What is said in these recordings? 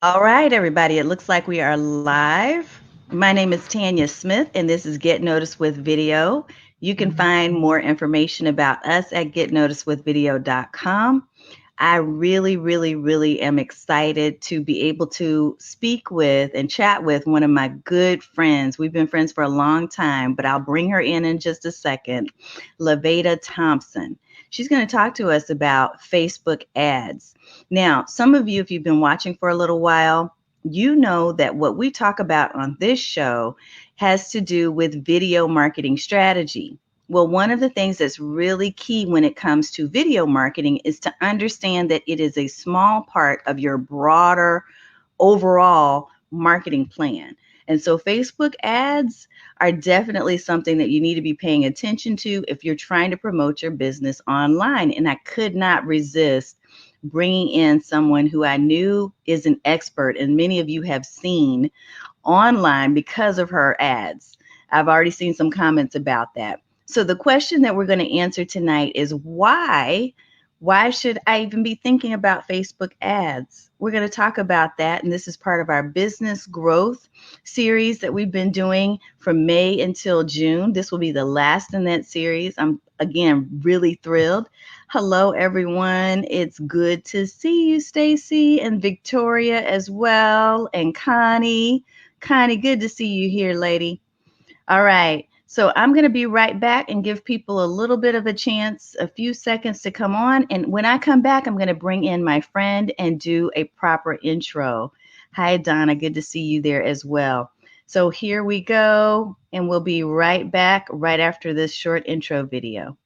All right, everybody. It looks like we are live. My name is Tanya Smith, and this is Get Noticed with Video. You can find more information about us at getnoticedwithvideo.com. I really am excited to be able to speak with and chat with one of my good friends. We've been friends for a long time, but I'll bring her in just a second. Lavada Thompson. She's going to talk to us about Facebook ads. Now, some of you, if you've been watching for a little while, you know that what we talk about on this show has to do with video marketing strategy. Well, one of the things that's really key when it comes to video marketing is to understand that it is a small part of your broader overall marketing plan. And so Facebook ads are definitely something that you need to be paying attention to if you're trying to promote your business online. And I could not resist bringing in someone who I knew is an expert, and many of you have seen online because of her ads. I've already seen some comments about that. So the question that we're going to answer tonight is why should I even be thinking about Facebook ads? We're going to talk about that, and this is part of our business growth series that we've been doing from May until June. This will be the last in that series. I'm again really thrilled. Hello everyone. It's good to see you, Stacy, and Victoria as well, and Connie. Connie, good to see you here, lady. All right. So I'm going to be right back and give people a little bit of a chance, a few seconds to come on. And when I come back, I'm going to bring in my friend and do a proper intro. Hi, Donna. Good to see you there as well. So here we go. And we'll be right back right after this short intro video.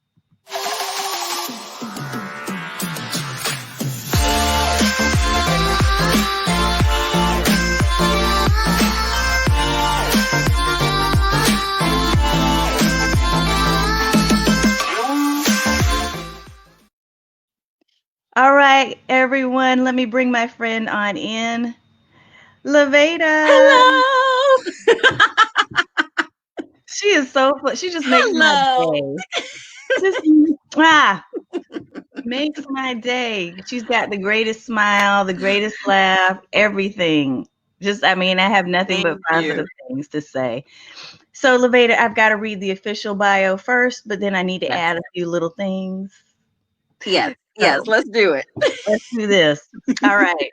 All right, everyone, let me bring my friend on in. Lavada. Hello. She is so fun. She just makes my Hello. day. Just makes my day. She's got the greatest smile, the greatest laugh, everything. I have nothing but Thank positive you. things to say. So, Lavada, I've got to read the official bio first, but then I need to Yes. add a few little things. Yes. So, Let's do it. let's do this. All right.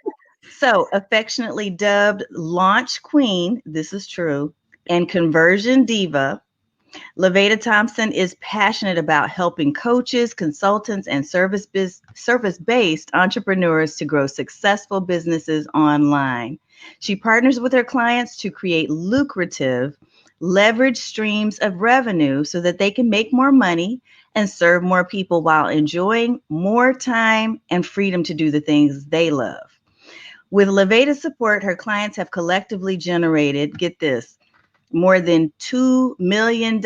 So, affectionately dubbed Launch Queen, this is true, and Conversion Diva, Lavada Thompson is passionate about helping coaches, consultants, and service-based entrepreneurs to grow successful businesses online. She partners with her clients to create lucrative, leverage streams of revenue so that they can make more money and serve more people while enjoying more time and freedom to do the things they love. With Lavada's support, her clients have collectively generated, get this, more than $2 million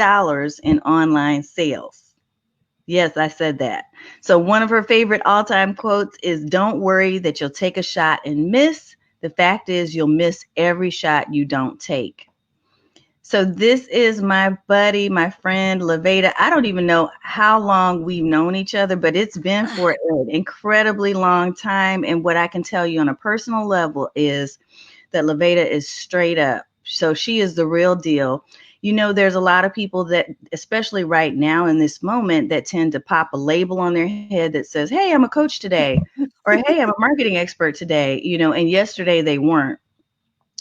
in online sales. Yes, I said that. So one of her favorite all-time quotes is, "Don't worry that you'll take a shot and miss. The fact is you'll miss every shot you don't take." So this is my buddy, my friend, Lavada. I don't even know how long we've known each other, but it's been for an incredibly long time. And what I can tell you on a personal level is that Lavada is straight up. So she is the real deal. You know, there's a lot of people that, especially right now in this moment, that tend to pop a label on their head that says, "Hey, I'm a coach today," or "Hey, I'm a marketing expert today," and yesterday they weren't.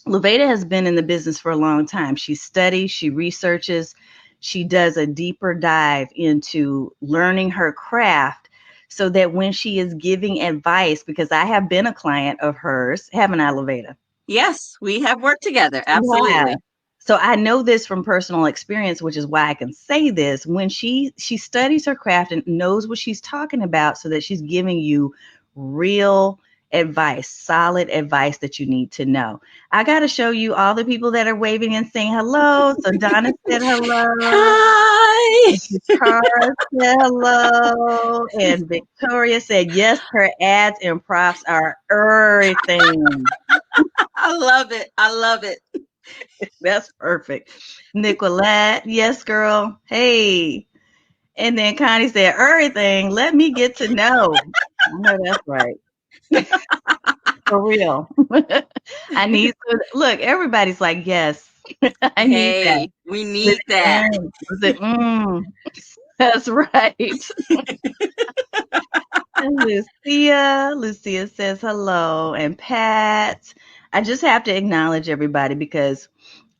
Lavada has been in the business for a long time. She studies, she researches, she does a deeper dive into learning her craft so that when she is giving advice, because I have been a client of hers, haven't I, Lavada? Yes, we have worked together. Yeah. Absolutely. So I know this from personal experience, which is why I can say this. When she studies her craft and knows what she's talking about so that she's giving you real advice, solid advice that you need to know. I got to show you all the people that are waving and saying hello. So Donna said hello. Hi. Tara said hello. And Victoria said, yes, her ads and props are everything. I love it. I love it. That's perfect. Nicolette, yes, girl. Hey. And then Connie said, everything, let me get to know. I know that's right. For real. I need to look, everybody's like, yes, I need that. Hey, we need that. Listen, listen, that's right. And Lucia says hello. And Pat, I just have to acknowledge everybody because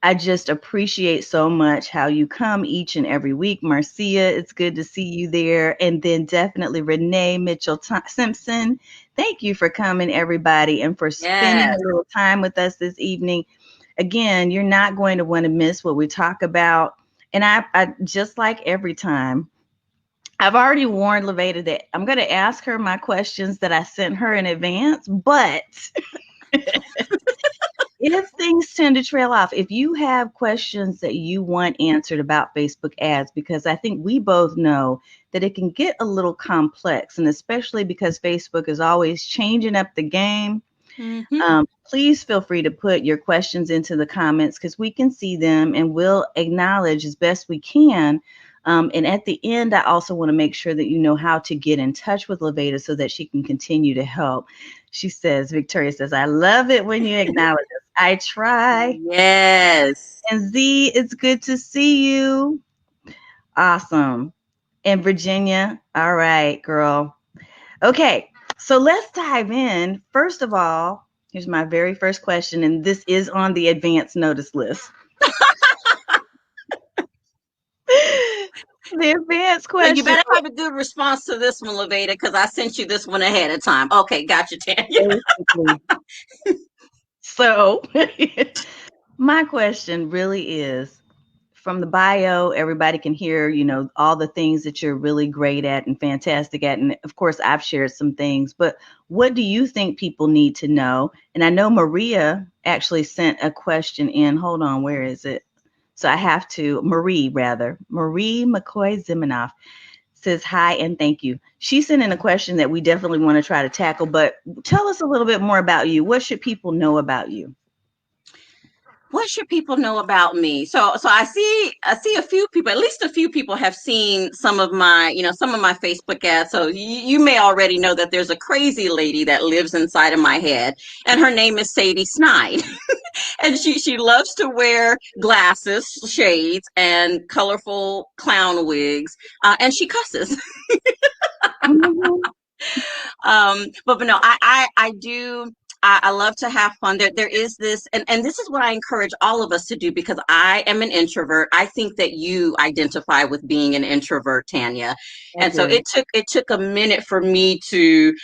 I just appreciate so much how you come each and every week. Marcia, it's good to see you there. And then definitely Renee Mitchell Simpson. Thank you for coming, everybody, and for spending Yes, a little time with us this evening. Again, you're not going to want to miss what we talk about. And I just like every time, I've already warned Lavada that I'm going to ask her my questions that I sent her in advance, but if things tend to trail off, if you have questions that you want answered about Facebook ads, because I think we both know that it can get a little complex, and especially because Facebook is always changing up the game, hmm please feel free to put your questions into the comments because we can see them and we'll acknowledge as best we can. And at the end, I also want to make sure that you know how to get in touch with Lavada so that she can continue to help. She says, Victoria says, I love it when you acknowledge us. I try. yes. And Z, it's good to see you. Awesome. And Virginia, all right, girl. Okay, so let's dive in. First of all, here's my very first question, and this is on the advance notice list. The advance So you question. better have a good response to this one, Lavada, because I sent you this one ahead of time. Okay, gotcha, Tanya. Basically. So, my question really is from the bio, everybody can hear, all the things that you're really great at and fantastic at. And of course, I've shared some things, but what do you think people need to know? And I know Maria actually sent a question in. Hold on, where is it? So I have to, Marie McCoy Zimenoff says hi and thank you. She sent in a question that we definitely want to try to tackle, but tell us a little bit more about you. What should people know about you? What should people know about me? So I see a few people, at least a few people have seen some of my Facebook ads. So you may already know that there's a crazy lady that lives inside of my head, and her name is Sadie Snide. And she loves to wear glasses, shades, and colorful clown wigs, and she cusses. Mhm. But no, I do. I love to have fun. There is this, and this is what I encourage all of us to do because I am an introvert. I think that you identify with being an introvert, Tanya, I and so do. it took a minute for me to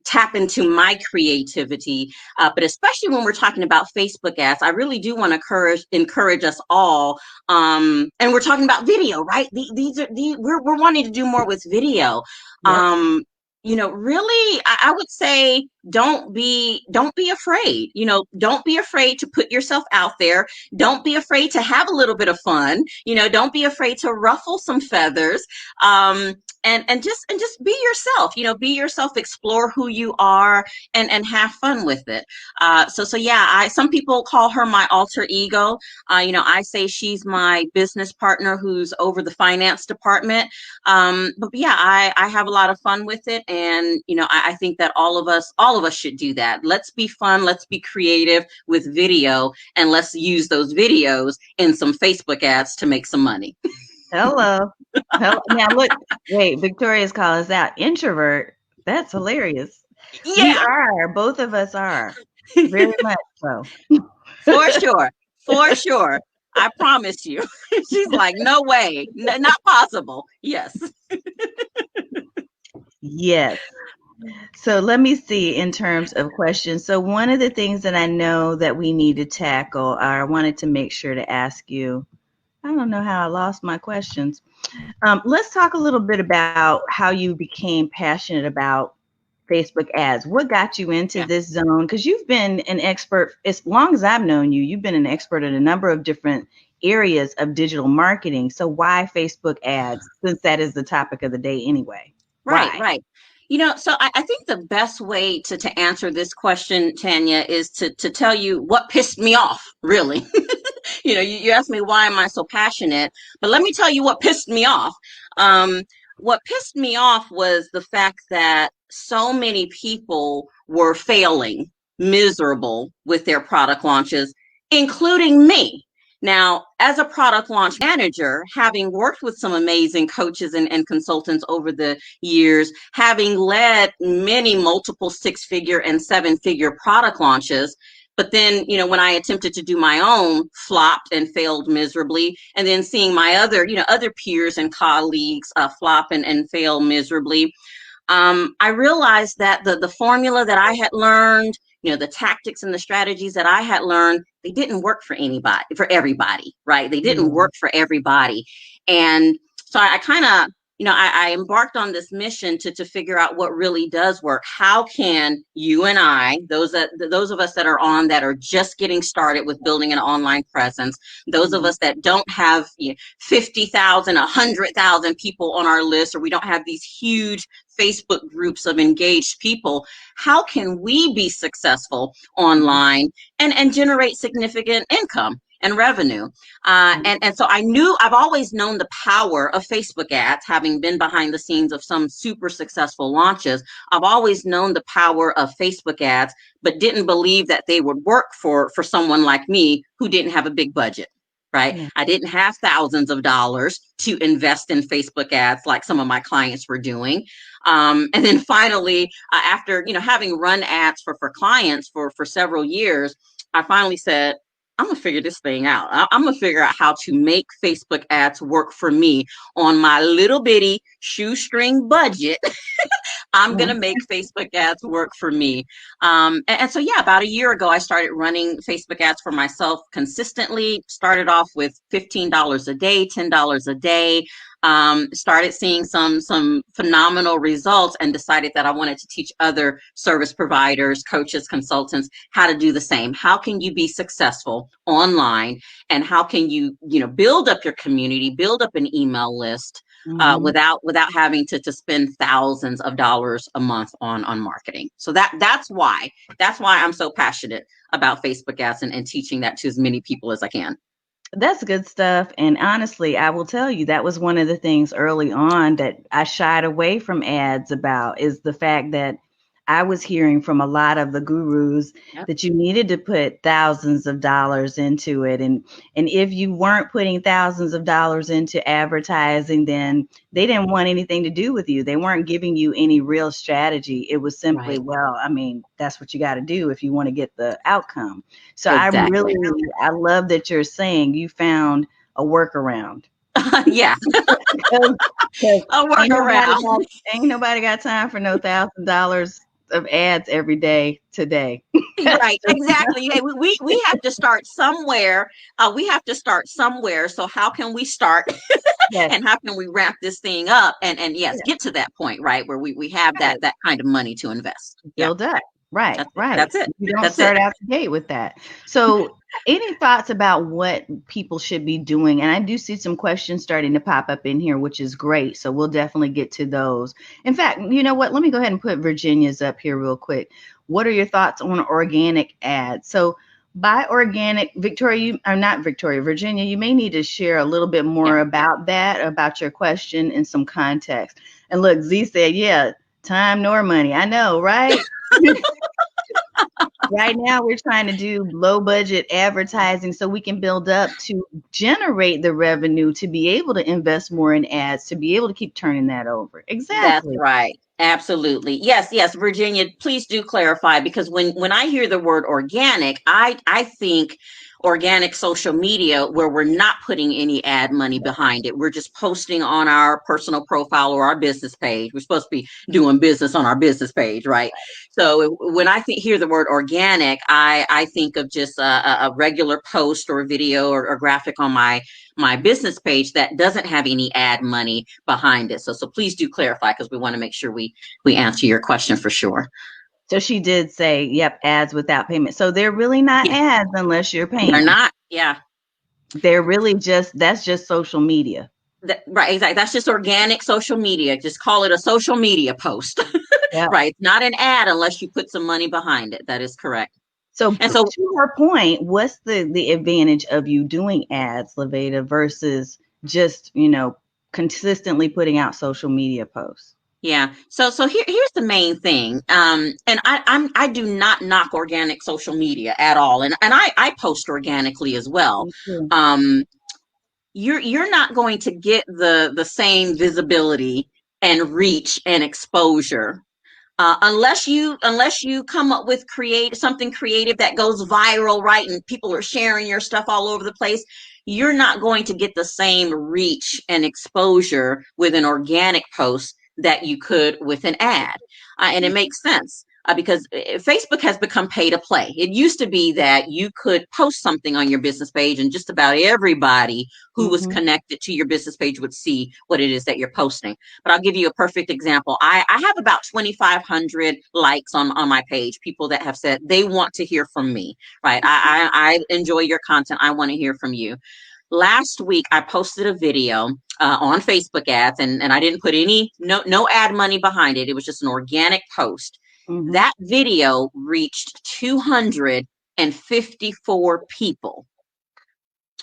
tap into my creativity. But especially when we're talking about Facebook ads, I really do want to encourage us all. And we're talking about video, right? We're wanting to do more with video. Yep. Really, I would say don't be afraid. Don't be afraid to put yourself out there. Don't be afraid to have a little bit of fun. Don't be afraid to ruffle some feathers. And just be yourself. Be yourself. Explore who you are and have fun with it. So yeah, some people call her my alter ego. I say she's my business partner who's over the finance department. But yeah, I have a lot of fun with it, and I think that all of us should do that. Let's be fun, let's be creative with video, and let's use those videos in some Facebook ads to make some money. Hello. Hello. Now look, wait, Victoria's calling us out. Introvert. That's hilarious. We Yeah, are. Both of us are. Very much so. for sure, for sure. I promise you. She's like, no way, not possible. Yes. Yes. So let me see in terms of questions. So one of the things that I know that we need to tackle, or I wanted to make sure to ask you, I don't know how I lost my questions. Let's talk a little bit about how you became passionate about Facebook ads. What got you into Yeah. this zone? Because you've been an expert, as long as I've known you, you've been an expert in a number of different areas of digital marketing. So why Facebook ads, since that is the topic of the day anyway? Right, Why? right. So I think the best way to answer this question, Tanya, is to tell you what pissed me off, really. You asked me why am I so passionate, but let me tell you what pissed me off. Um, what pissed me off was the fact that so many people were failing miserable with their product launches, including me. Now, as a product launch manager, having worked with some amazing coaches and consultants over the years, having led many multiple 6-figure and 7-figure product launches, but then, when I attempted to do my own, flopped and failed miserably. And then seeing my other peers and colleagues flop and fail miserably, I realized that the formula that I had learned, the tactics and the strategies that I had learned, they didn't work for everybody, right? They didn't work for everybody. And so I kind of, I embarked on this mission to figure out what really does work. How can you and I, those of us that are just getting started with building an online presence, those of us that don't have 50,000, 100,000 people on our list, or we don't have these huge Facebook groups of engaged people, how can we be successful online and generate significant income and revenue? And so I've always known the power of Facebook ads, having been behind the scenes of some super successful launches. I've always known the power of Facebook ads, but didn't believe that they would work for someone like me who didn't have a big budget. Right. Yeah. I didn't have thousands of dollars to invest in Facebook ads like some of my clients were doing. And then finally, after, having run ads for clients for several years, I finally said, I'm going to figure this thing out. I'm going to figure out how to make Facebook ads work for me on my little bitty shoestring budget. I'm going to make Facebook ads work for me. And so, about a year ago, I started running Facebook ads for myself consistently. Started off with $15 a day, $10 a day. Started seeing some phenomenal results, and decided that I wanted to teach other service providers, coaches, consultants how to do the same. How can you be successful online, and how can you, build up your community, build up an email list without having to spend thousands of dollars a month on marketing. So that's why I'm so passionate about Facebook ads and teaching that to as many people as I can. That's good stuff. And honestly, I will tell you, that was one of the things early on that I shied away from ads about, is the fact that I was hearing from a lot of the gurus that you needed to put thousands of dollars into it. And if you weren't putting thousands of dollars into advertising, then they didn't want anything to do with you. They weren't giving you any real strategy. It was simply, that's what you got to do if you want to get the outcome. So exactly. I love that you're saying you found a workaround. Yeah. A workaround. Ain't nobody got time for no $1,000 of ads every day today. Right, exactly. Hey, we have to start somewhere. So how can we start? Yes. And how can we wrap this thing up and get to that point, right, where we have that kind of money to invest. Build up. Right. That's it. You don't start out the gate with that. So any thoughts about what people should be doing? And I do see some questions starting to pop up in here, which is great. So we'll definitely get to those. In fact, you know what? Let me go ahead and put Virginia's up here real quick. What are your thoughts on organic ads? So by organic, Virginia, you may need to share a little bit more about that, about your question and some context. And look, Z said, time nor money. I know, right? Right now, we're trying to do low budget advertising so we can build up to generate the revenue to be able to invest more in ads, to be able to keep turning that over. Exactly. That's right. Absolutely. Yes, Virginia, please do clarify, because when I hear the word organic, I think organic social media where we're not putting any ad money behind it. We're just posting on our personal profile or our business page. We're supposed to be doing business on our business page, right? So when I hear the word organic, I think of just a regular post or video or graphic on my business page that doesn't have any ad money behind it. So please do clarify, because we want to make sure we answer your question for sure. So she did say, ads without payment. So they're really not ads unless you're paying. They're not. Yeah. They're really that's just social media. Right. Exactly. That's just organic social media. Just call it a social media post. Right. Not an ad unless you put some money behind it. That is correct. So to her point, what's the advantage of you doing ads, Lavada, versus just, consistently putting out social media posts? Yeah. So here's the main thing. And I do not knock organic social media at all. And I post organically as well. Me too. Um, you're not going to get the same visibility and reach and exposure unless you come up with something creative that goes viral, right? And people are sharing your stuff all over the place. You're not going to get the same reach and exposure with an organic post that you could with an ad. And it makes sense. Because Facebook has become pay to play. It used to be that you could post something on your business page and just about everybody who was Mm-hmm. connected to your business page would see what it is that you're posting. But I'll give you a perfect example. I have about 2,500 likes on my page, people that have said they want to hear from me, right? I enjoy your content. I want to hear from you. Last week, I posted a video on Facebook ads, and I didn't put no ad money behind it. It was just an organic post. Mm-hmm. That video reached 254 people.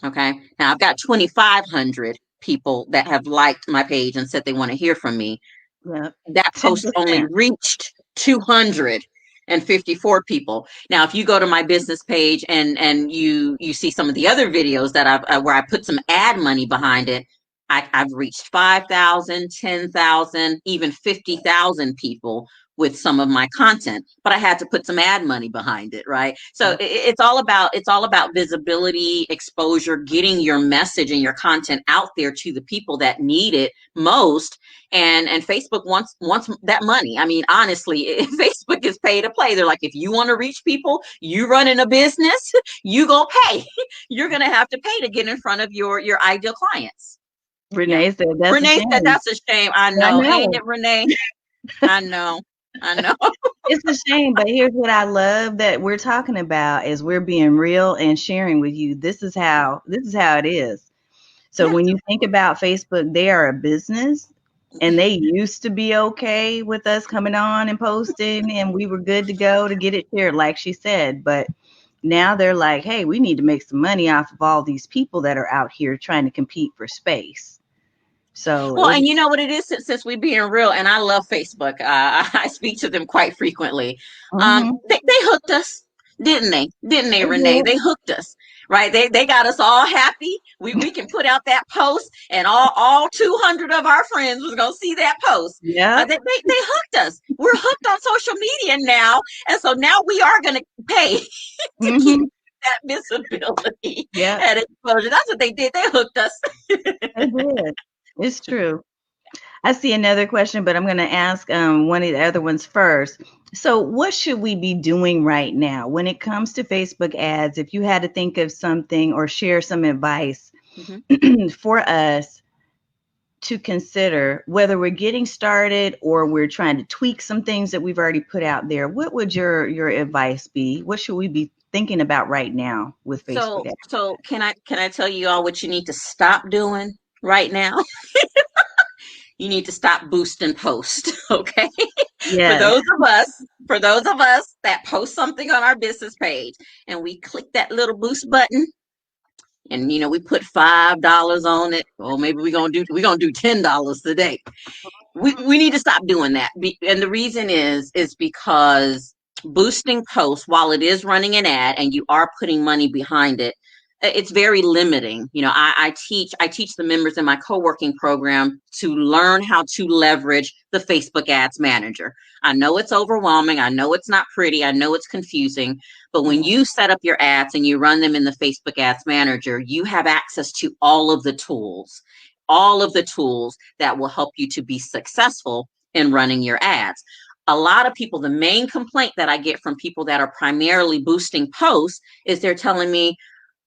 Okay. Now I've got 2,500 people that have liked my page and said they want to hear from me. Yep. That post only 10%. reached 254 people. Now, if you go to my business page and you see some of the other videos that I've where I put some ad money behind it, I've reached 5,000, 10,000, even 50,000 people with some of my content, but I had to put some ad money behind it, right? So Yep. it's all about visibility, exposure, getting your message and your content out there to the people that need it most. And Facebook wants that money. I mean, honestly, Facebook is pay to play. They're like, if you want to reach people, you running a business, you go pay. You're gonna have to pay to get in front of your ideal clients. Yeah. Renee said that's a Renee said shame. that's a shame. I I know. Ain't know. it, Renee? I know. I know. It's a shame, but here's what I love that we're talking about is we're being real and sharing with you. This is how it is. So Yeah. when you think about Facebook, they are a business and they used to be okay with us coming on and posting and we were good to go to get it shared, like she said. But now they're like, hey, we need to make some money off of all these people that are out here trying to compete for space. So Well, it, and you know what it is since we being real, and I love Facebook. I speak to them quite frequently. mhm, They hooked us, didn't they? Didn't they, they Renee? did. They hooked us, right? They got us all happy. We can put out that post, and all 200 of our friends was gonna see that post. Yep. They hooked us. We're hooked on social media now, and so now we are gonna pay to keep Mhm. that visibility Yep. and exposure. That's what they did. They hooked us. They did. It's true. I see another question, but I'm going to ask one of the other ones first. So, what should we be doing right now when it comes to Facebook ads? If you had to think of something or share some advice Mhm. for us to consider, whether we're getting started or we're trying to tweak some things that we've already put out there, what would your advice be? What should we be thinking about right now with Facebook ads? So can I tell you all what you need to stop doing right now? You need to stop boost and post, okay? For Yes. those of us, for those of us that post something on our business page and we click that little boost button and we put $5 on it, or maybe we're gonna do $10 today. We need to stop doing that. And the reason is because boosting posts, while it is running an ad and you are putting money behind it, it's very limiting. I teach the members in my co-working program to learn how to leverage the Facebook Ads Manager. I know it's overwhelming. I know it's not pretty. I know it's confusing. But when Yeah. you set up your ads and you run them in the Facebook Ads Manager, you have access to all of the tools that will help you to be successful in running your ads. A lot of people, the main complaint that I get from people that are primarily boosting posts is they're telling me,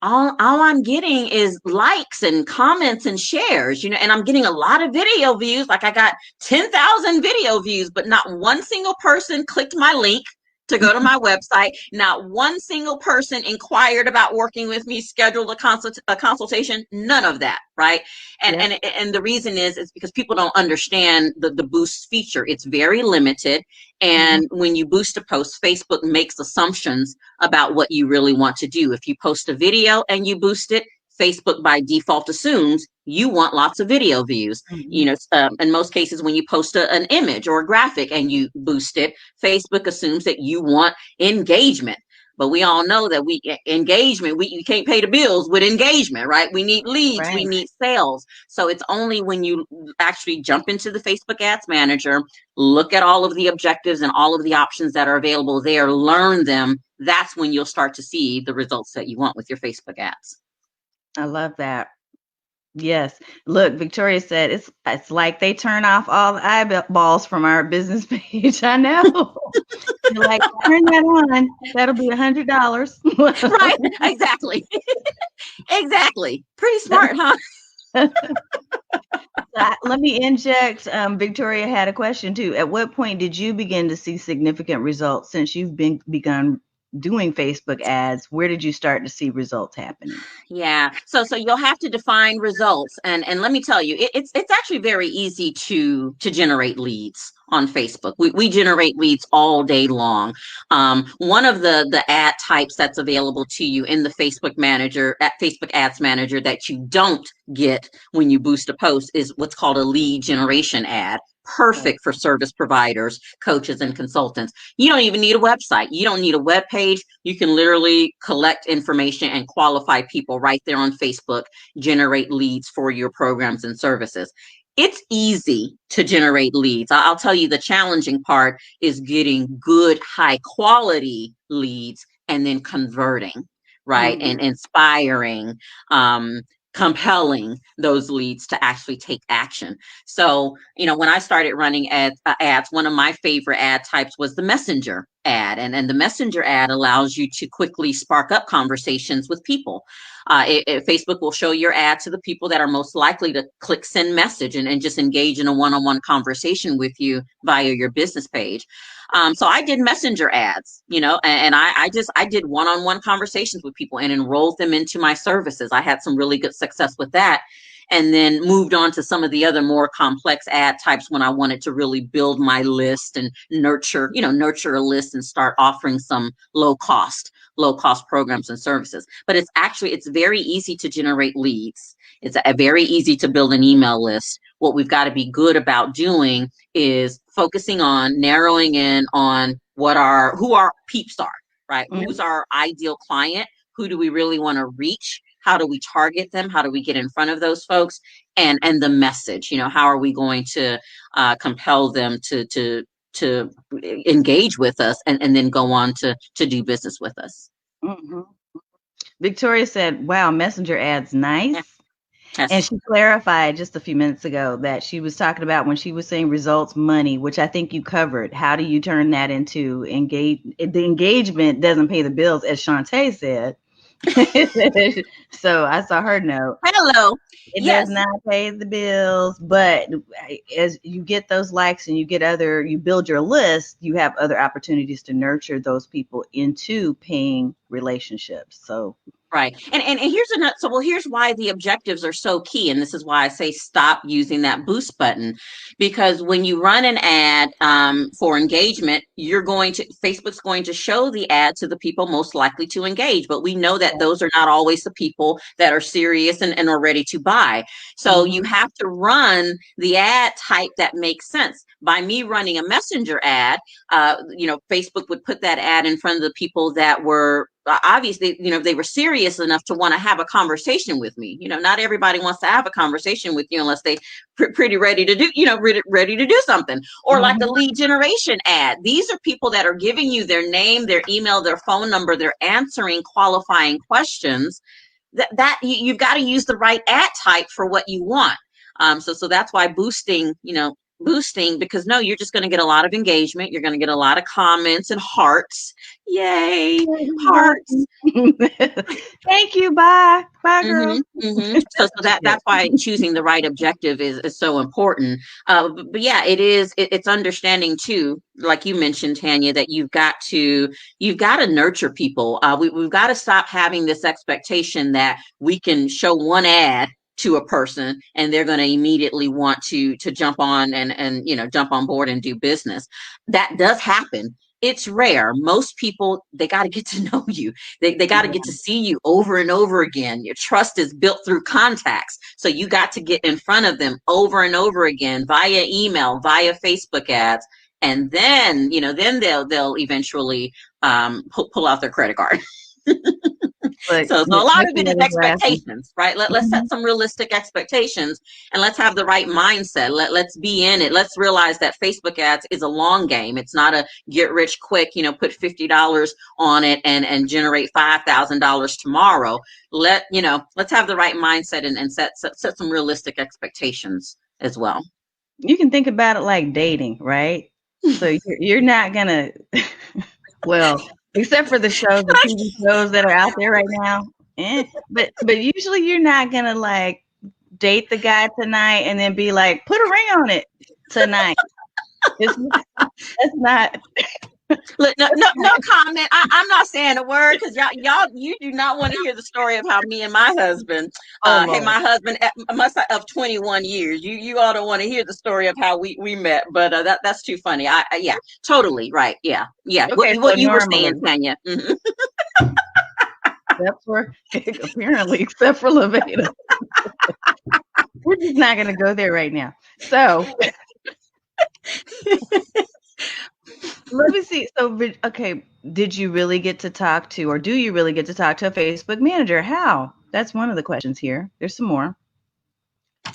all I'm getting is likes and comments and shares, and I'm getting a lot of video views. Like I got 10,000 video views, but not one single person clicked my link to go to my website. Not one single person inquired about working with me, scheduled a consultation, none of that, right? And, Yep. and the reason is because people don't understand the boost feature. It's very limited. Mhm. And when you boost a post, Facebook makes assumptions about what you really want to do. If you post a video and you boost it, Facebook by default assumes you want lots of video views. Mhm. In most cases, when you post an image or a graphic and you boost it, Facebook assumes that you want engagement. But we all know that you can't pay the bills with engagement, right? We need leads, we Right. need sales. So it's only when you actually jump into the Facebook Ads Manager, look at all of the objectives and all of the options that are available there, learn them. That's when you'll start to see the results that you want with your Facebook ads. I love that. Yes. Look, Victoria said it's like they turn off all the eyeballs from our business page. I know. You're like, turn that on. That'll be $100. Right? Exactly. Exactly. Pretty smart, huh? Let me inject. Victoria had a question too. At what point did you begin to see significant results since you've begun doing Facebook ads? Where did you start to see results happening? Yeah. So you'll have to define results, and let me tell you, it's actually very easy to generate leads on Facebook. We generate leads all day long. One of the ad types that's available to you in the Facebook Ads Manager that you don't get when you boost a post is what's called a lead generation ad. Perfect for service providers, coaches, and consultants. You don't even need a website. You don't need a web page. You can literally collect information and qualify people right there on Facebook, generate leads for your programs and services. It's easy to generate leads. I'll tell you, the challenging part is getting good, high quality leads and then converting, right? Mm-hmm. And inspiring, compelling those leads to actually take action. So, when I started running ads, one of my favorite ad types was the messenger ad. And the messenger ad allows you to quickly spark up conversations with people. Facebook will show your ad to the people that are most likely to click send message and just engage in a one-on-one conversation with you via your business page. So I did messenger ads, and I did one-on-one conversations with people and enrolled them into my services. I had some really good success with that. And then moved on to some of the other more complex ad types when I wanted to really build my list and nurture a list and start offering some low cost programs and services. But it's very easy to generate leads. It's very easy to build an email list. What we've got to be good about doing is focusing on narrowing in on who our peeps are, right? Mm-hmm. Who's our ideal client? Who do we really want to reach? How do we target them? How do we get in front of those folks? And the message, how are we going to compel them to engage with us and then go on to do business with us? Mm-hmm. Victoria said, wow, messenger ads, nice. Yeah. And Yes. she clarified just a few minutes ago that she was talking about when she was saying results, money, which I think you covered. How do you turn that into engage? The engagement doesn't pay the bills, as Shantae said. So I saw her note. Hello. It does Yes. not pay the bills, but as you get those likes and you build your list, you have other opportunities to nurture those people into paying relationships. So Right. And here's why the objectives are so key. And this is why I say stop using that boost button, because when you run an ad for engagement, Facebook's going to show the ad to the people most likely to engage. But we know that those are not always the people that are serious and are ready to buy. So you have to run the ad type that makes sense. By me running a messenger ad, Facebook would put that ad in front of the people that were obviously, they were serious enough to want to have a conversation with me. Not everybody wants to have a conversation with you unless they pretty ready to do, ready to do something. Or like the lead generation ad. These are people that are giving you their name, their email, their phone number. They're answering qualifying questions. You've got to use the right ad type for what you want. So that's why boosting, because you're just going to get a lot of engagement. You're going to get a lot of comments and hearts. Yay, hearts. Thank you. Bye girl. So that's why choosing the right objective is so important. But yeah, it's understanding too, like you mentioned, Tanya, that you've got to nurture people. We've got to stop having this expectation that we can show one ad to a person and they're going to immediately want to jump on and jump on board and do business. That does happen. it's rare. Most people, they got to get to know you. They got to get to see you over and over again. Your trust is built through contacts. So you got to get in front of them over and over again via email, via Facebook ads. And then, then they'll eventually pull out their credit card. But So a lot of it is laughing. expectations, right? Let's set some realistic expectations, and let's have the right mindset. Let's be in it. Let's realize that Facebook ads is a long game. It's not a get rich quick, put $50 on it and generate $5,000 tomorrow. Let's have the right mindset and set some realistic expectations as well. You can think about it like dating, right? So you're not gonna, well, except for the shows, the TV shows that are out there right now. But usually you're not gonna like date the guy tonight and then be like, put a ring on it tonight. That's not. Look, no comment. I'm not saying a word because you do not want to hear the story of how me and my husband. Hey, my husband of 21 years. You all don't want to hear the story of how we met, but that's too funny. Yeah, totally right. Yeah. Okay, what you were saying, Tanya. Mm-hmm. Except for apparently, except for Lavada. We're just not going to go there right now. So. Let me see. So, okay, did you really get to talk to, or do you really get to talk to a Facebook manager? How? That's one of the questions here. There's some more.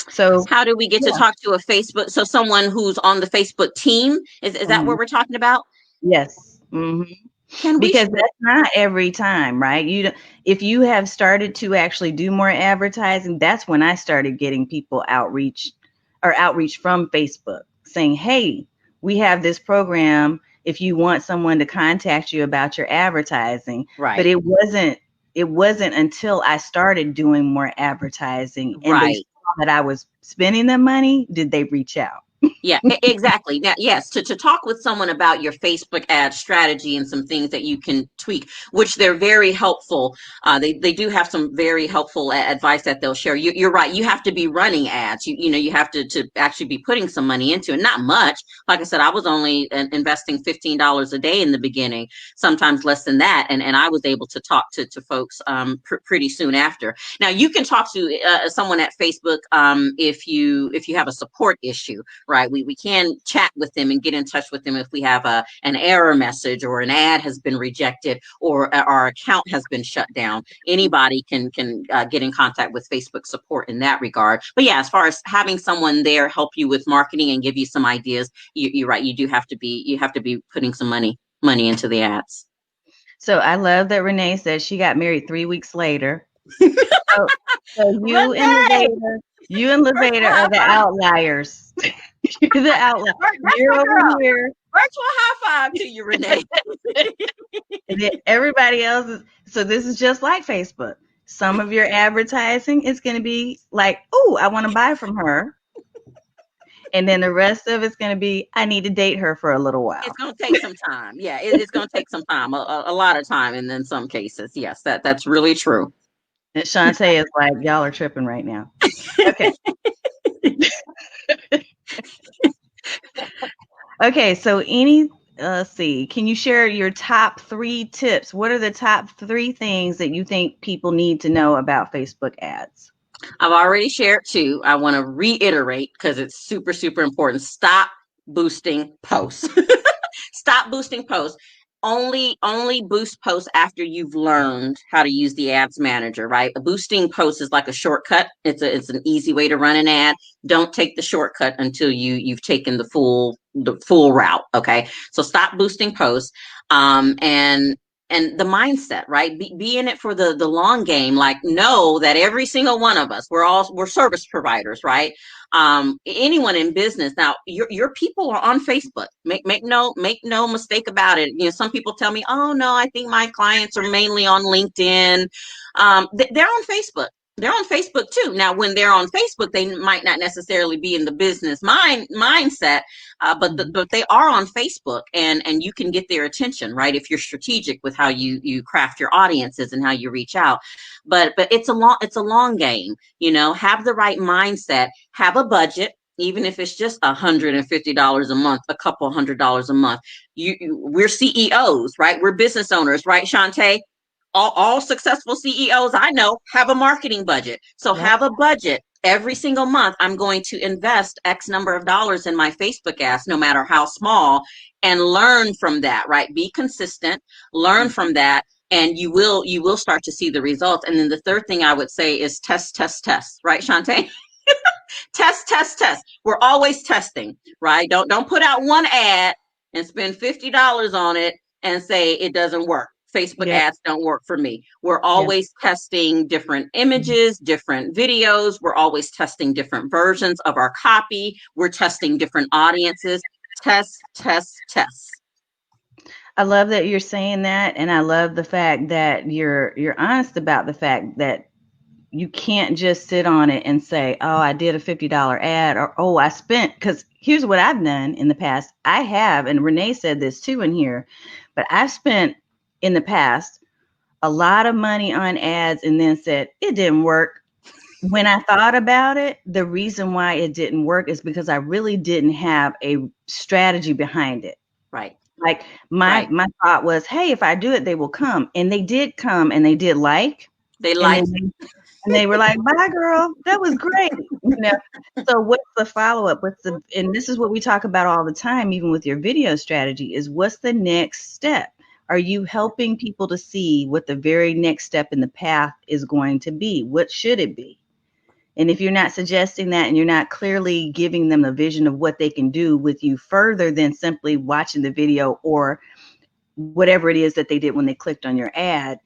So, how do we get to talk to a Facebook? So, someone who's on the Facebook team, is that what we're talking about? Yes. Mm-hmm. Because that's not every time, right? If you have started to actually do more advertising, that's when I started getting people outreach from Facebook saying, hey, we have this program if you want someone to contact you about your advertising. Right. But it wasn't until I started doing more advertising and they saw that I was spending the money, did they reach out. Yeah, exactly. Now, yes, to talk with someone about your Facebook ad strategy and some things that you can tweak, which they're very helpful. They do have some very helpful advice that they'll share. You're right. You have to be running ads. You have to actually be putting some money into it. Not much. Like I said, I was only investing $15 a day in the beginning, sometimes less than that. And I was able to talk to folks pretty soon after. Now, you can talk to someone at Facebook if you have a support issue. Right. We can chat with them and get in touch with them if we have an error message or an ad has been rejected or our account has been shut down. Anybody can get in contact with Facebook support in that regard. But yeah, as far as having someone there help you with marketing and give you some ideas, you're right. You have to be putting some money into the ads. So I love that Renee said she got married 3 weeks later. So you and Lavada are the outliers. You're the outlier. You're over here. Virtual high five to you, Renee. And then everybody else is, so this is just like Facebook. Some of your advertising is going to be like, oh, I want to buy from her. And then the rest of it's going to be, I need to date her for a little while. It's going to take some time. Yeah, it's going to take some time, a lot of time. And in some cases, yes, that's really true. And Shantae is like, y'all are tripping right now. Okay. Okay, so let's see, can you share your top 3 tips? What are the top 3 things that you think people need to know about Facebook ads? I've already shared 2. I want to reiterate because it's super, super important. Stop boosting posts. Stop boosting posts. Only boost posts after you've learned how to use the ads manager, right? A boosting post is like a shortcut. It's an easy way to run an ad. Don't take the shortcut until you've taken the full route. Okay. So stop boosting posts. And the mindset, right? Be in it for the long game. Like, know that every single one of us, we're service providers, right? Anyone in business. Now, your people are on Facebook. Make no mistake about it. Some people tell me, oh no, I think my clients are mainly on LinkedIn. They're on Facebook. They're on Facebook too. Now, when they're on Facebook, they might not necessarily be in the business mindset, but they are on Facebook, and you can get their attention, right? If you're strategic with how you craft your audiences and how you reach out. But it's a long game. Have the right mindset. Have a budget. even if it's just $150 a month, a couple $100 a month. We're CEOs, right? We're business owners, right, Shantae? All successful CEOs I know have a marketing budget. So Yep. have a budget. Every single month, I'm going to invest X number of dollars in my Facebook ads, no matter how small, and learn from that, right? Be consistent, learn from that, and you will start to see the results. And then the third thing I would say is test, test, test, right, Shantae? Test, test, test. We're always testing, right? Don't put out one ad and spend $50 on it and say it doesn't work. Facebook Yep. ads don't work for me. We're Yep. always testing different images, different videos. We're always testing different versions of our copy. We're testing different audiences. Test, test, test. I love that you're saying that, and I love the fact that you're honest about the fact that you can't just sit on it and say, "Oh, I did a $50 ad," or "Oh, I spent." Because here's what I've done in the past. I have, and Renee said this too in here, but I've spent in the past a lot of money on ads and then said it didn't work. When I thought about it, the reason why it didn't work is because I really didn't have a strategy behind it. Right. Like my Right. my thought was, hey, if I do it, they will come, and they did come, and they did like, They and like, they were like, bye, girl, that was great, you know. So what's the follow up? And this is what we talk about all the time, even with your video strategy, is what's the next step? Are you helping people to see what the very next step in the path is going to be? What should it be? And if you're not suggesting that and you're not clearly giving them a vision of what they can do with you further than simply watching the video or whatever it is that they did when they clicked on your ad,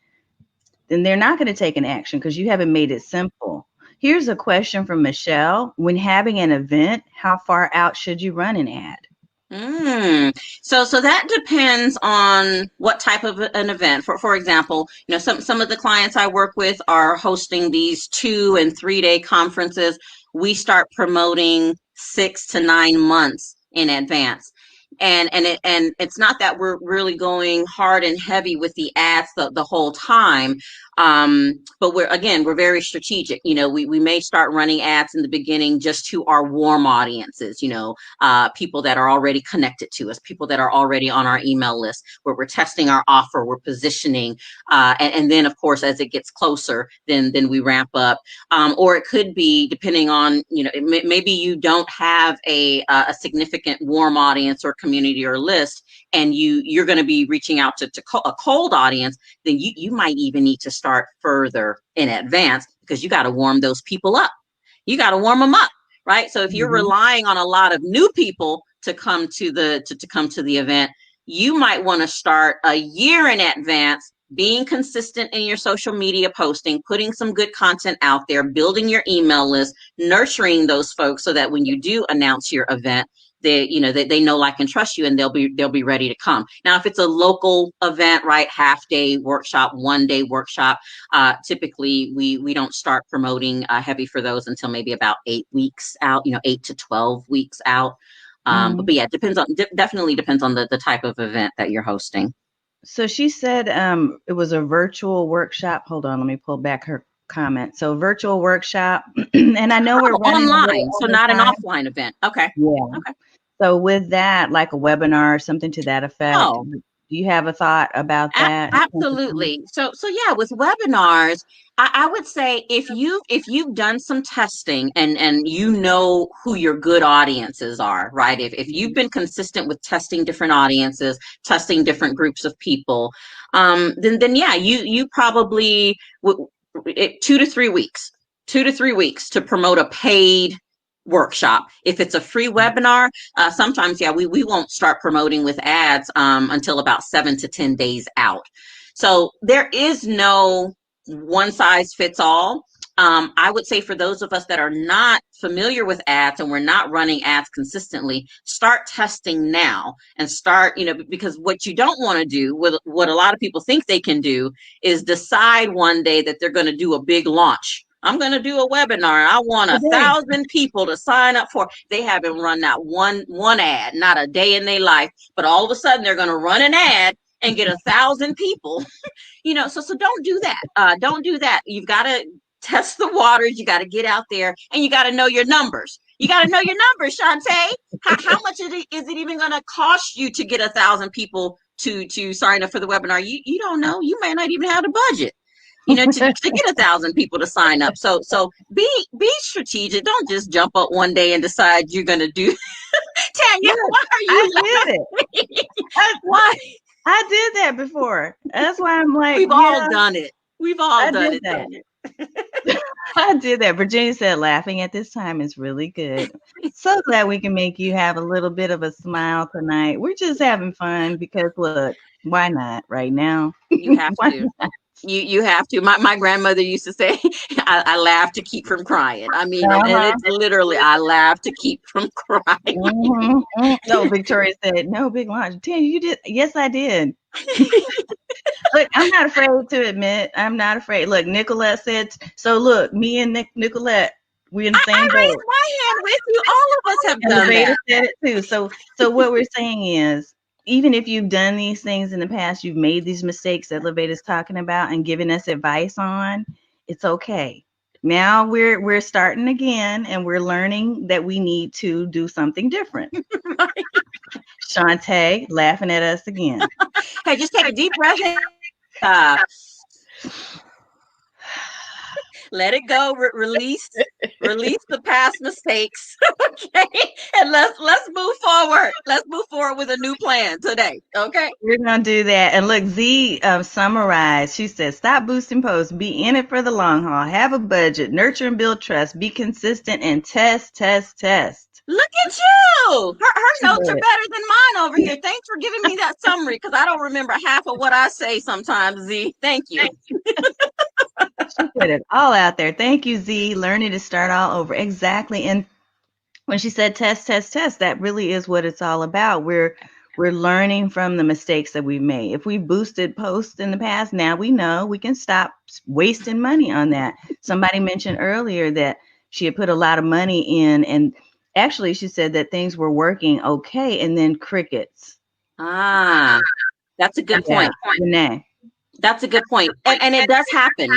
then they're not going to take an action because you haven't made it simple. Here's a question from Michelle. When having an event, how far out should you run an ad? So that depends on what type of an event. For example, some of the clients I work with are hosting these 2 and 3 day conferences. We start promoting 6 to 9 months in advance. And it's not that we're really going hard and heavy with the ads the whole time. But we're very strategic. We may start running ads in the beginning just to our warm audiences, people that are already connected to us, people that are already on our email list, where we're testing our offer, we're positioning, and then of course as it gets closer, then we ramp up. Or it could be depending on, maybe you don't have a significant warm audience or community or list, and you're going to be reaching out to a cold audience. Then you might even need to start further in advance because you got to warm those people up. You got to warm them up, right? So if you're relying on a lot of new people to come to the event, you might want to start a year in advance, being consistent in your social media posting, putting some good content out there, building your email list, nurturing those folks so that when you do announce your event, they know, like, and trust you, and they'll be ready to come. Now, if it's a local event, right, half day workshop, 1 day workshop, typically we don't start promoting heavy for those until maybe about 8 weeks out, 8 to 12 weeks out. But yeah, definitely depends on the type of event that you're hosting. So she said it was a virtual workshop. Hold on, let me pull back her comment. So virtual workshop, and I know we're running online, so not an time. offline event. Okay. Yeah. Okay. So with that, like a webinar or something to that effect, Oh, do you have a thought about that? absolutely. So yeah, with webinars, I would say if you've done some testing and you know who your good audiences are, right? If you've been consistent with testing different audiences, testing different groups of people, then yeah, you probably 2 to 3 weeks, 2 to 3 weeks to promote a paid workshop. If it's a free webinar, sometimes, yeah, we won't start promoting with ads until about 7 to 10 days out. So there is no one size fits all. I would say for those of us that are not familiar with ads and we're not running ads consistently, start testing now and start, because what you don't want to do, what a lot of people think they can do, is decide one day that they're going to do a big launch. I'm going to do a webinar. I want 1,000 people to sign up for. They haven't run that one ad, not a day in their life, but all of a sudden they're going to run an ad and get 1,000 people. So don't do that. Don't do that. You've got to test the waters. You got to get out there and you got to know your numbers. You got to know your numbers, Shantae. How much is it even going to cost you to get 1,000 people to sign up for the webinar? You don't know. You may not even have the budget, to get 1,000 people to sign up. So be strategic. Don't just jump up one day and decide you're going to do. Tanya, why are you laughing? Why? I did that before. That's why I'm like, we've all done it. We've all done it. Tanya. I did that. Virginia said laughing at this time is really good. So glad we can make you have a little bit of a smile tonight. We're just having fun because look, why not right now? You have to. You have to. My grandmother used to say, I laugh to keep from crying. I mean, and it's literally, I laugh to keep from crying. No, Victoria said, no, big launch. Tanya, you did. Yes, I did. Look, I'm not afraid to admit. I'm not afraid. Look, Nicolette said, so look, me and Nicolette, we're in the same boat. I raised my hand with you. All of us have done that. Said it too. So what we're saying is, even if you've done these things in the past, you've made these mistakes that Lavada's talking about and giving us advice on, it's okay. Now we're starting again and we're learning that we need to do something different. Right. Shantae laughing at us again. Hey, just take a deep breath in. Let it go. Release the past mistakes. Okay, and let's move forward. Let's move forward with a new plan today. Okay, we're gonna do that. And look, Z summarized. She said, "Stop boosting posts. Be in it for the long haul. Have a budget. Nurture and build trust. Be consistent and test." Look at you. Her notes are better than mine over here. Thanks for giving me that summary because I don't remember half of what I say sometimes, Z. Thank you. She put it all out there. Thank you, Z. Learning to start all over. Exactly. And when she said test, that really is what it's all about. We're learning from the mistakes that we've made. If we boosted posts in the past, now we know we can stop wasting money on that. Somebody mentioned earlier that she had put a lot of money in, and actually she said that things were working okay, and then crickets. That's a good point. Renee. That's a good point. And it does happen.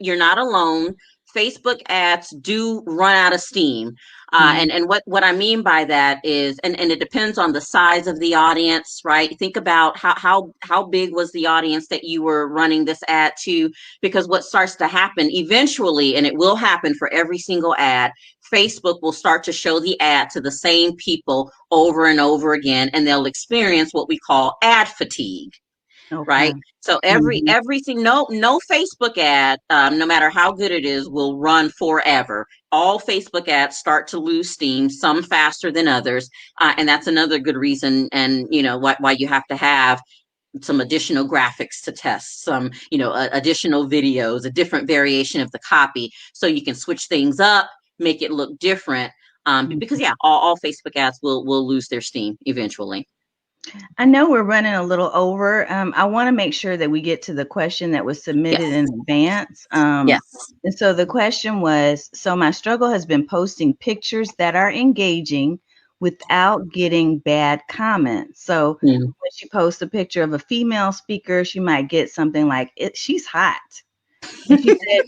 You're not alone. Facebook ads do run out of steam. And what I mean by that is, and it depends on the size of the audience, right? Think about how big was the audience that you were running this ad to, because what starts to happen eventually, and it will happen for every single ad, Facebook will start to show the ad to the same people over and over again, and they'll experience what we call ad fatigue. Okay. Right. So everything, no Facebook ad, no matter how good it is, will run forever. All Facebook ads start to lose steam, some faster than others. And that's another good reason. And, why you have to have some additional graphics to test, some, additional videos, a different variation of the copy, so you can switch things up, make it look different. Because all Facebook ads will lose their steam eventually. I know we're running a little over. I want to make sure that we get to the question that was submitted in advance. Yes. And so the question was, so my struggle has been posting pictures that are engaging without getting bad comments. So when she posts a picture of a female speaker, she might get something like, she's hot. And she said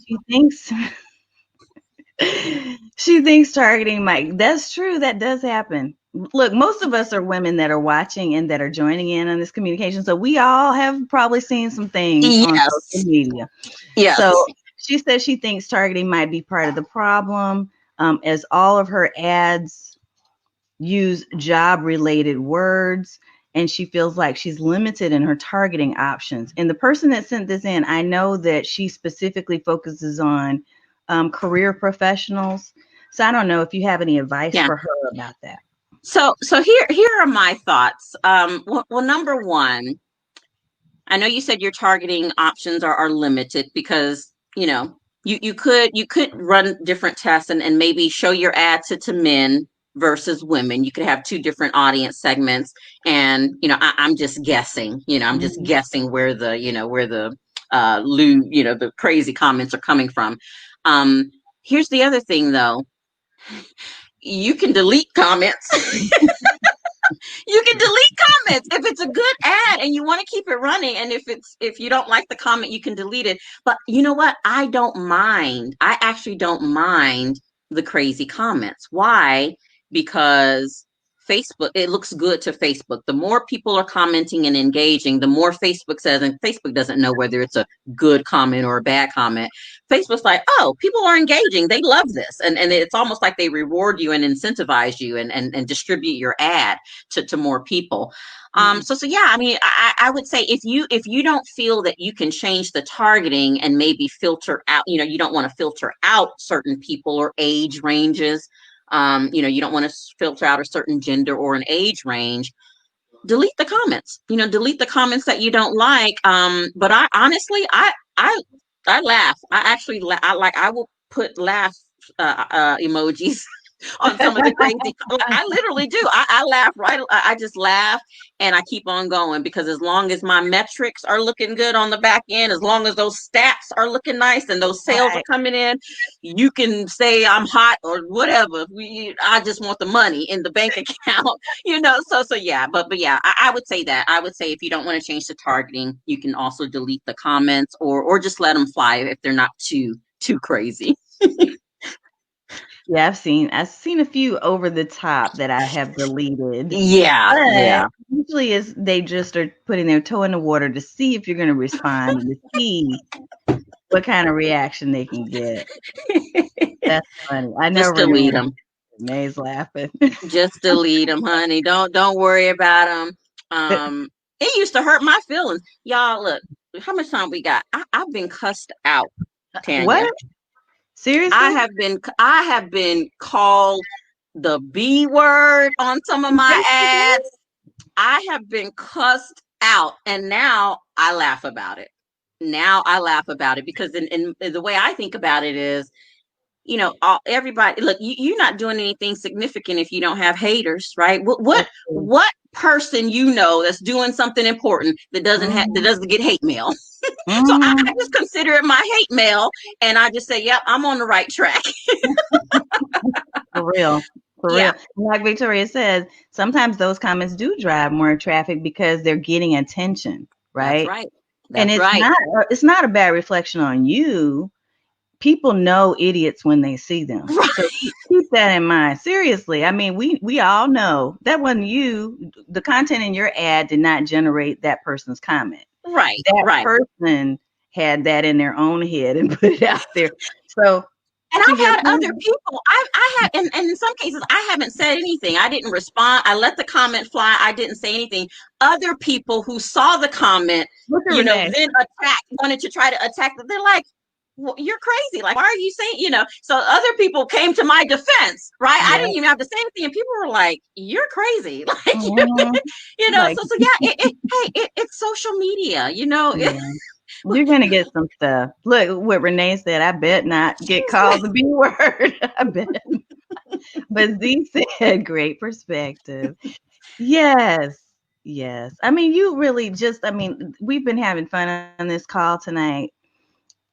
she thinks targeting might. That's true. That does happen. Look, most of us are women that are watching and that are joining in on this communication. So we all have probably seen some things on social media. Yes. So she says she thinks targeting might be part of the problem, as all of her ads use job-related words, and she feels like she's limited in her targeting options. And the person that sent this in, I know that she specifically focuses on career professionals. So I don't know if you have any advice for her about that. So here are my thoughts. Well, number one, I know you said your targeting options are limited because, you could run different tests and maybe show your ad to men versus women. You could have two different audience segments. And, I'm just guessing, I'm just guessing where the the crazy comments are coming from. Here's the other thing though. You can delete comments. You can delete comments if it's a good ad and you want to keep it running. And if you don't like the comment, you can delete it. But you know what? I don't mind. I actually don't mind the crazy comments. Why? Because Facebook, it looks good to Facebook. The more people are commenting and engaging, the more Facebook says, and Facebook doesn't know whether it's a good comment or a bad comment. Facebook's like, oh, people are engaging. They love this. And it's almost like they reward you and incentivize you and distribute your ad to more people. So yeah, I mean, I would say if you don't feel that you can change the targeting and maybe filter out, you don't want to filter out certain people or age ranges. You don't want to filter out a certain gender or an age range. Delete the comments. Delete the comments that you don't like. But I honestly, I laugh. I actually, I will put laugh emojis on some of the crazy. I literally do. I laugh right. I just laugh and I keep on going because as long as my metrics are looking good on the back end, as long as those stats are looking nice and those sales are coming in, you can say I'm hot or whatever. I just want the money in the bank account, So yeah, but yeah, I would say that. I would say if you don't want to change the targeting, you can also delete the comments or just let them fly if they're not too crazy. Yeah, I've seen a few over the top that I have deleted. Yeah. Usually they just are putting their toe in the water to see if you're going to respond and to see what kind of reaction they can get. That's funny. I know. Just delete them. Renee's laughing. Just delete them, honey. Don't worry about them. It used to hurt my feelings, y'all. Look, how much time we got? I've been cussed out, Tanya. What? Seriously? I have been called the B word on some of my ads. I have been cussed out, and now I laugh about it. Because in the way I think about it is, everybody, look, you're not doing anything significant if you don't have haters, right? What person that's doing something important that doesn't get hate mail? So I just consider it my hate mail, and I just say, yep, I'm on the right track. For real. Real. Like Victoria says, sometimes those comments do drive more traffic because they're getting attention, right? That's right. And it's not a bad reflection on you. People know idiots when they see them. Right. So keep that in mind. Seriously. I mean, we all know that wasn't you. The content in your ad did not generate that person's comment. Right. That person had that in their own head and put it out there. So, and I've had other people, I have, and in some cases, I haven't said anything. I didn't respond. I let the comment fly. I didn't say anything. Other people who saw the comment, then wanted to try to attack them. They're like, well, you're crazy. Like, why are you saying, so other people came to my defense, right? Yeah. I didn't even have to say anything. And people were like, you're crazy. Like, so yeah, it's social media, Yeah. You're going to get some stuff. Look what Renee said. I bet not get called the B word. I bet. But Z said, great perspective. Yes. I mean, you really we've been having fun on this call tonight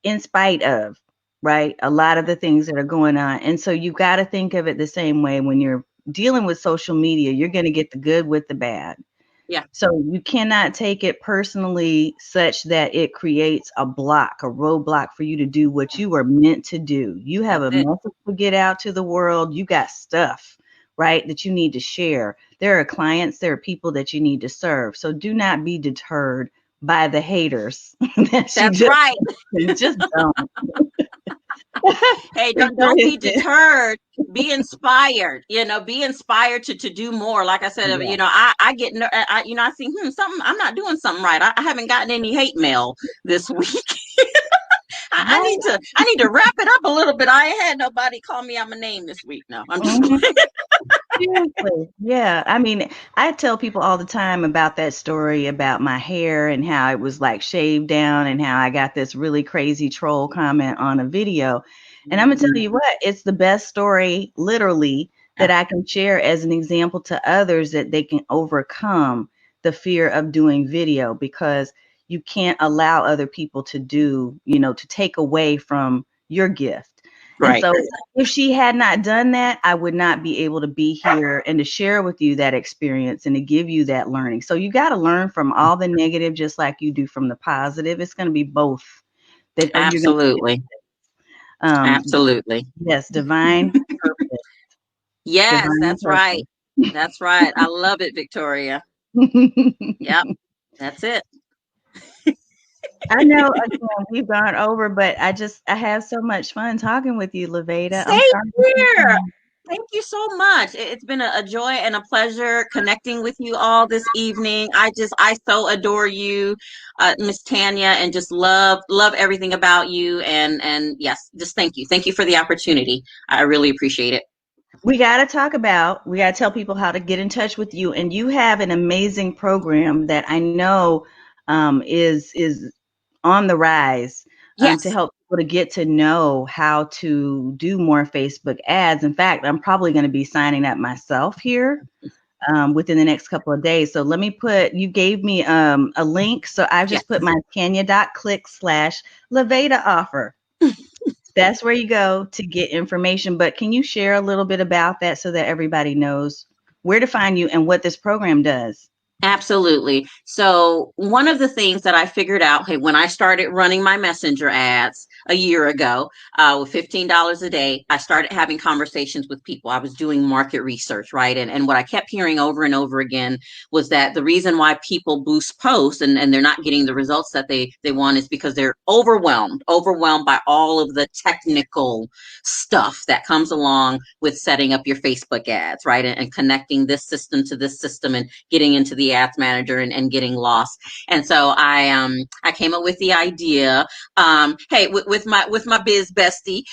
in spite of, right, a lot of the things that are going on. And so you got to think of it the same way when you're dealing with social media. You're going to get the good with the bad. Yeah. So you cannot take it personally such that it creates a roadblock for you to do what you are meant to do. You have a message to get out to the world. You got stuff, right, that you need to share. There are clients, there are people that you need to serve. So do not be deterred by the haters. That's right. Just don't. Hey, don't be deterred. Be inspired. Be inspired to do more. Like I said, I get, I think something. I'm not doing something right. I haven't gotten any hate mail this week. I need to wrap it up a little bit. I ain't had nobody call me out my name this week. No, I'm just. Seriously. Yeah. I mean, I tell people all the time about that story about my hair and how it was like shaved down and how I got this really crazy troll comment on a video. And I'm going to tell you what, it's the best story, literally, that I can share as an example to others that they can overcome the fear of doing video, because you can't allow other people to to take away from your gift. And Right. so if she had not done that, I would not be able to be here and to share with you that experience and to give you that learning. So you got to learn from all the negative, just like you do from the positive. It's going to be both that, or you're going Absolutely. to, Absolutely. yes, divine purpose, Yes, divine that's right. That's right. I love it, Victoria. purpose. Yep. That's it. I know, again, we've gone over, but I have so much fun talking with you, Lavada. I'm Same sorry to keep here. you. Thank you so much. It's been a joy and a pleasure connecting with you all this evening. I so adore you, Miss Tanya, and just love everything about you. And yes, just thank you. Thank you for the opportunity. I really appreciate it. We got to tell people how to get in touch with you. And you have an amazing program that I know is on the rise to Yes. help people to get to know how to do more Facebook ads. In fact, I'm probably going to be signing up myself here within the next couple of days. So let me you gave me a link. So I've Yes. just put my Tanya.click/Lavada offer. That's where you go to get information. But can you share a little bit about that so that everybody knows where to find you and what this program does? Absolutely. So one of the things that I figured out, hey, when I started running my messenger ads a year ago, with $15 a day, I started having conversations with people. I was doing market research, right? And what I kept hearing over and over again was that the reason why people boost posts and they're not getting the results that they want is because they're overwhelmed by all of the technical stuff that comes along with setting up your Facebook ads, right? And connecting this system to this system and getting into the ads manager and getting lost. And so I came up with the idea. Hey, with my biz bestie,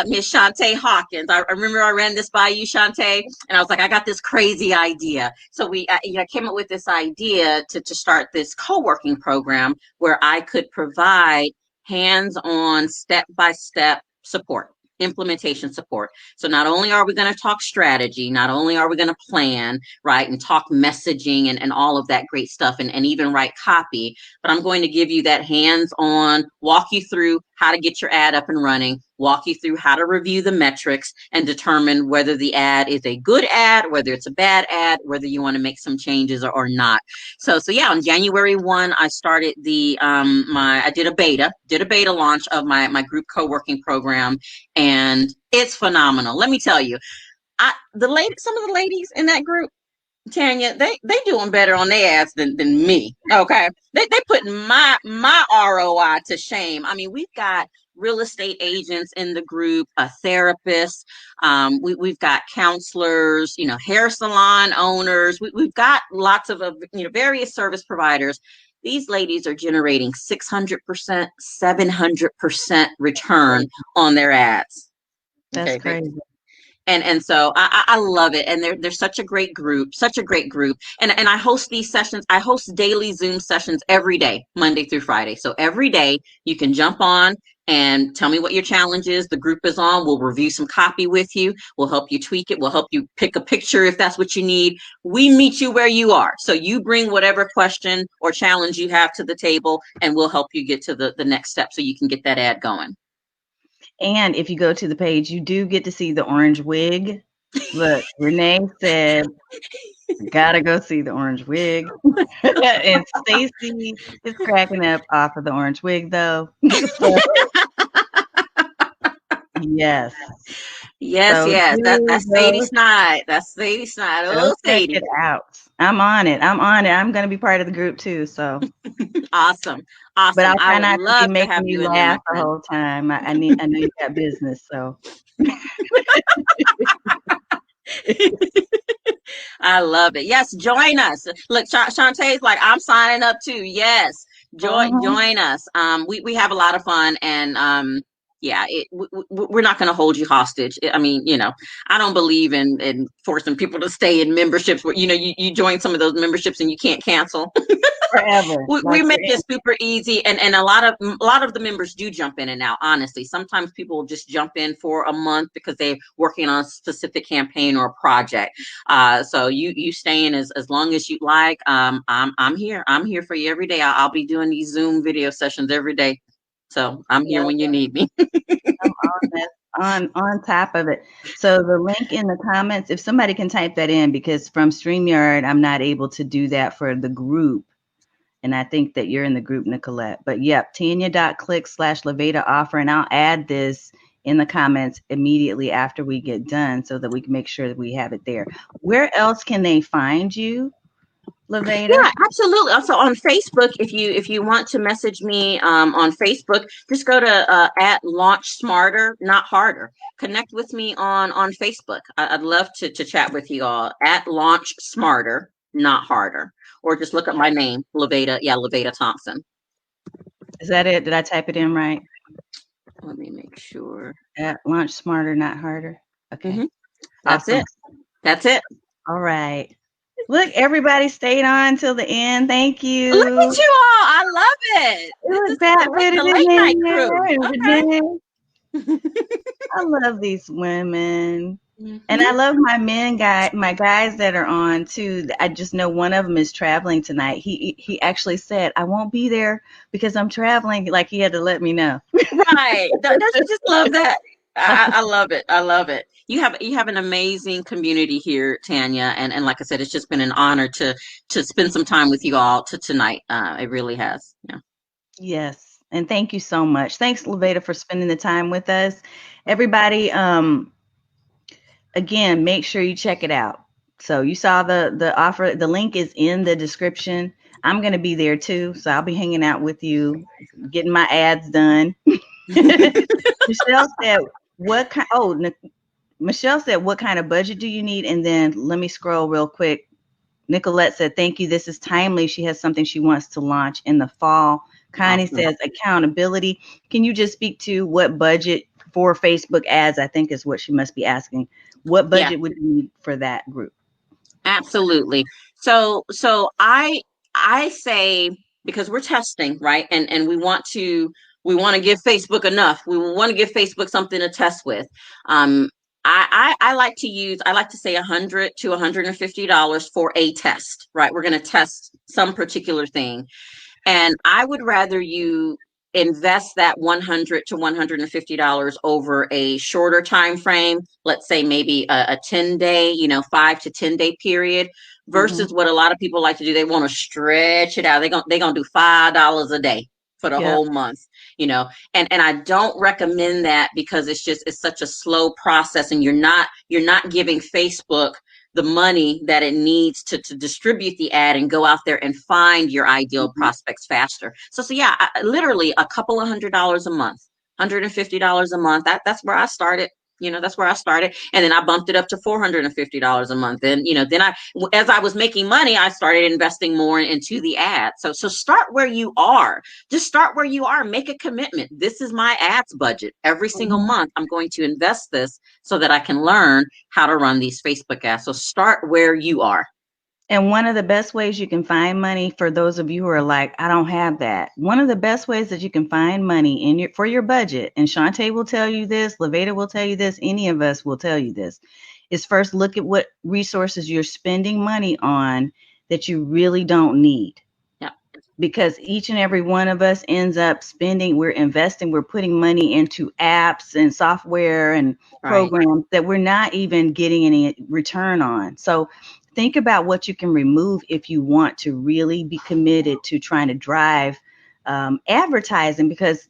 Miss Shantae Hawkins. I remember I ran this by you, Shantae, and I was like, I got this crazy idea. So I came up with this idea to start this co-working program where I could provide hands-on, step-by-step support, implementation support. So not only are we going to talk strategy, not only are we going to plan, right, and talk messaging and all of that great stuff and even write copy, but I'm going to give you that hands-on, walk you through how to get your ad up and running, walk you through how to review the metrics and determine whether the ad is a good ad, whether it's a bad ad, whether you want to make some changes or not. So yeah, on January 1, I started I did a beta launch of my group co-working program, and it's phenomenal. Let me tell you, some of the ladies in that group, Tanya, they doing better on their ads than me. Okay, they putting my ROI to shame. I mean, we've got real estate agents in the group, a therapist, we've got counselors, hair salon owners. We've got lots of various service providers. These ladies are generating 600%, 700% return on their ads. That's Okay, crazy. and so I love it, and they're such a great group, and I host these sessions. I host daily Zoom sessions every day, Monday through Friday. So every day you can jump on and tell me what your challenge is. The group is on. We'll review some copy with you. We'll help you tweak it. We'll help you pick a picture if that's what you need. We meet you where you are. So you bring whatever question or challenge you have to the table, and we'll help you get to the next step so you can get that ad going. And if you go to the page, you do get to see the orange wig. Look, Renee said, gotta go see the orange wig. And Stacy is cracking up off of the orange wig, though. So, yes. Yes, So yes. do That's Sadie go, Snide. That's Sadie Snide. go Oh, check Sadie. it out. I'm on it. I'm going to be part of the group too. So, Awesome. but Awesome. I'll I try would not to be love to have making you you in there, my laugh the friend. whole time. I know you got business. So, I love it. Yes, join us. Look, Shantae's like, I'm signing up too. Yes, uh-huh. join us. We have a lot of fun, and yeah, we're not going to hold you hostage. I mean, I don't believe in forcing people to stay in memberships where you join some of those memberships and you can't cancel. Forever. We Like make you're it super easy, and a lot of the members do jump in and out. Honestly, sometimes people will just jump in for a month because they're working on a specific campaign or a project. So you stay in as long as you like. I'm here. I'm here for you every day. I'll be doing these Zoom video sessions every day. So I'm here when you need me. I'm on this. on top of it. So the link in the comments, if somebody can type that in, because from StreamYard, I'm not able to do that for the group. And I think that you're in the group, Nicolette. But yep, Tanya.click/Lavada offer. And I'll add this in the comments immediately after we get done so that we can make sure that we have it there. Where else can they find you, Lavada? Yeah, absolutely. Also on Facebook, if you want to message me on Facebook, just go to at Launch Smarter, Not Harder. Connect with me on Facebook. I'd love to chat with you all at Launch Smarter, Not Harder, or just look up my name, Lavada. Yeah, Lavada Thompson. Is that it? Did I type it in right? Let me make sure. At Launch Smarter, Not Harder. Okay. Mm-hmm. That's awesome. it. That's it. All right. Look, everybody stayed on till the end. Thank you. Look at you all. I love it. It was the late night crew. Okay. I love these women. Mm-hmm. And I love my guys that are on too. I just know one of them is traveling tonight. He actually said, I won't be there because I'm traveling. Like he had to let me know. Right. Don't you just love that? I love it. I love it. You have an amazing community here, Tanya. And like I said, it's just been an honor to spend some time with you all tonight. It really has. Yeah. Yes. And thank you so much. Thanks, Lavada, for spending the time with us. Everybody, again, make sure you check it out. So you saw the offer. The link is in the description. I'm going to be there too. So I'll be hanging out with you, getting my ads done. Michelle said, Michelle said, what kind of budget do you need? And then let me scroll real quick. Nicolette said, thank you. This is timely. She has something she wants to launch in the fall. Connie says, accountability. Can you just speak to what budget for Facebook ads? I think is what she must be asking. What budget would you need for that group? Absolutely. So I say, because we're testing, right? And we want to give Facebook enough. We want to give Facebook something to test with. I like to say $100 to $150 for a test, right? We're going to test some particular thing. And I would rather you invest that $100 to $150 over a shorter time frame, let's say maybe a 10-day, 5 to 10-day period, versus what a lot of people like to do. They want to stretch it out. They're gonna do $5 a day for the whole month, and I don't recommend that, because it's such a slow process, and you're not giving Facebook the money that it needs to distribute the ad and go out there and find your ideal prospects faster. So yeah, literally a couple of $100 a month, $150 a month. That's where I started. That's where I started. And then I bumped it up to $450 a month. And, as I was making money, I started investing more into the ad. So start where you are. Just start where you are. Make a commitment. This is my ads budget. Every single month, I'm going to invest this so that I can learn how to run these Facebook ads. So start where you are. And one of the best ways you can find money, for those of you who are like, I don't have that. One of the best ways that you can find money for your budget, and Shantae will tell you this, Lavada will tell you this, any of us will tell you this, is first look at what resources you're spending money on that you really don't need. Yeah. Because each and every one of us ends up we're investing, we're putting money into apps and software and programs that we're not even getting any return on. So think about what you can remove if you want to really be committed to trying to drive advertising, because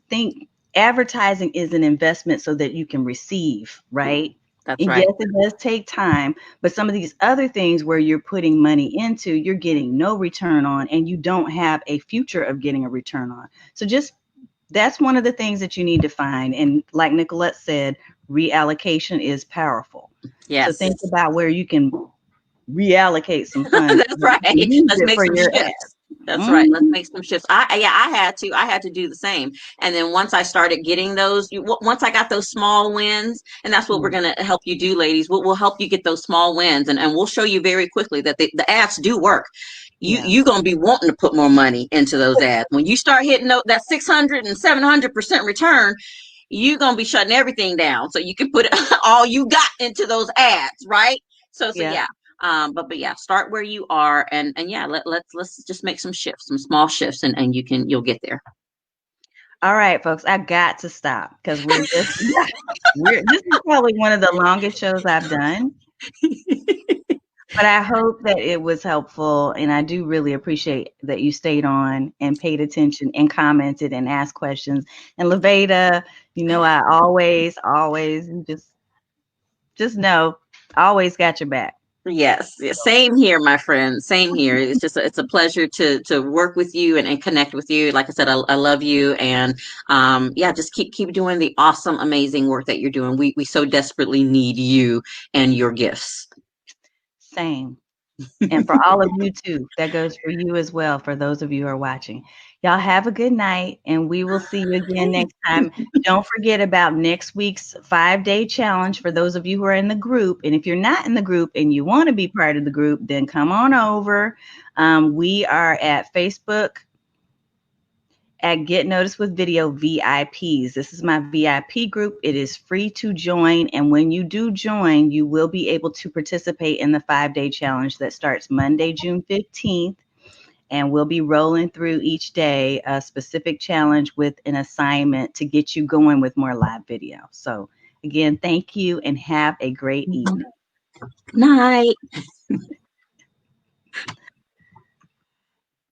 advertising is an investment so that you can receive, right? That's and right. Yes, it does take time, but some of these other things where you're putting money into, you're getting no return on, and you don't have a future of getting a return on. So that's one of the things that you need to find. And like Nicolette said, reallocation is powerful. Yes. So think about where you can reallocate some funds. That's right. Let's make some shifts. That's right. Let's make some shifts. I had to do the same. And then once I started getting once I got those small wins, and that's what we're going to help you do, ladies. We'll help you get those small wins, and we'll show you very quickly that the ads do work. You're going to be wanting to put more money into those ads. When you start hitting that 600 and 700% return, you're going to be shutting everything down so you can put all you got into those ads, right? So yeah. But yeah, start where you are, and yeah, let's just make some shifts, some small shifts, and you'll get there. All right, folks, I got to stop because this is probably one of the longest shows I've done. But I hope that it was helpful, and I do really appreciate that you stayed on and paid attention and commented and asked questions. And Lavada, I always just know, I always got your back. Yes, same here, my friend. Same here. It's a pleasure to work with you and connect with you. Like I said, I love you, and yeah, just keep doing the awesome, amazing work that you're doing. We so desperately need you and your gifts. Same. And for all of you too, that goes for you as well, for those of you who are watching. Y'all have a good night, and we will see you again next time. Don't forget about next week's 5-day challenge for those of you who are in the group. And if you're not in the group and you want to be part of the group, then come on over. We are at Facebook at Get Noticed with Video VIPs. This is my VIP group. It is free to join. And when you do join, you will be able to participate in the 5-day challenge that starts Monday, June 15th. And we'll be rolling through each day a specific challenge with an assignment to get you going with more live video. So again, thank you and have a great evening. Night.